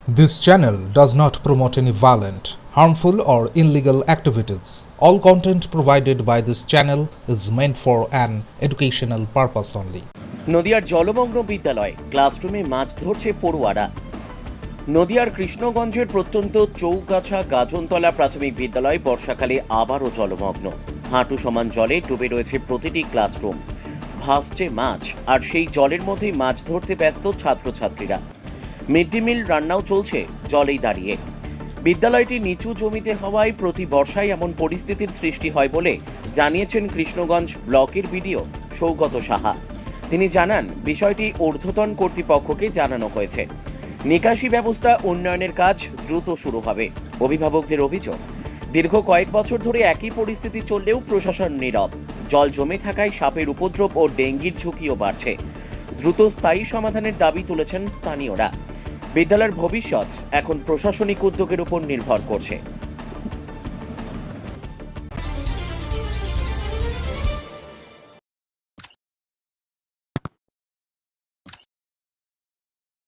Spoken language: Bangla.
This channel does not promote any violent, harmful, or illegal activities. All content provided by this channel is meant for an educational purpose only. নদিয়ার জলমগ্ন বিদ্যালয় ক্লাসরুমে মাছ ধরছে পড়ুয়ারা। নদিয়ার কৃষ্ণগঞ্জের প্রত্যন্ত চৌগাছা গাজনতলা প্রাথমিক বিদ্যালয় বর্ষাকালে আবারও জলমগ্ন। হাঁটু সমান জলে ডুবে রয়েছে প্রতিটি ক্লাসরুম। ভাসছে মাছ, আর সেই জলের মধ্যেই মাছ ধরতে ব্যস্ত ছাত্রছাত্রীরা। মিড ডে মিল রান্নাও চলছে জলেই দাঁড়িয়ে। বিদ্যালয়টি নিচু জমিতে হওয়ায় প্রতি বর্ষায় এমন পরিস্থিতির সৃষ্টি হয় বলে জানিয়েছেন কৃষ্ণগঞ্জ ব্লকের বিডিও সৌগত সাহা। তিনি জানান, বিষয়টি ঊর্ধ্বতন কর্তৃপক্ষকে জানানো হয়েছে। নিকাশি ব্যবস্থা উন্নয়নের কাজ দ্রুত শুরু হবে। অভিভাবকদের অভিযোগ, দীর্ঘ কয়েক বছর ধরে একই পরিস্থিতি চললেও প্রশাসন নীরব। জল জমে থাকায় সাপের উপদ্রব ও ডেঙ্গির ঝুঁকিও বাড়ছে। দ্রুত স্থায়ী সমাধানের দাবি তুলেছেন স্থানীয়রা। বিদ্যালয়ের ভবিষ্যৎ এখন প্রশাসনিক উদ্যোগের উপর নির্ভর করছে।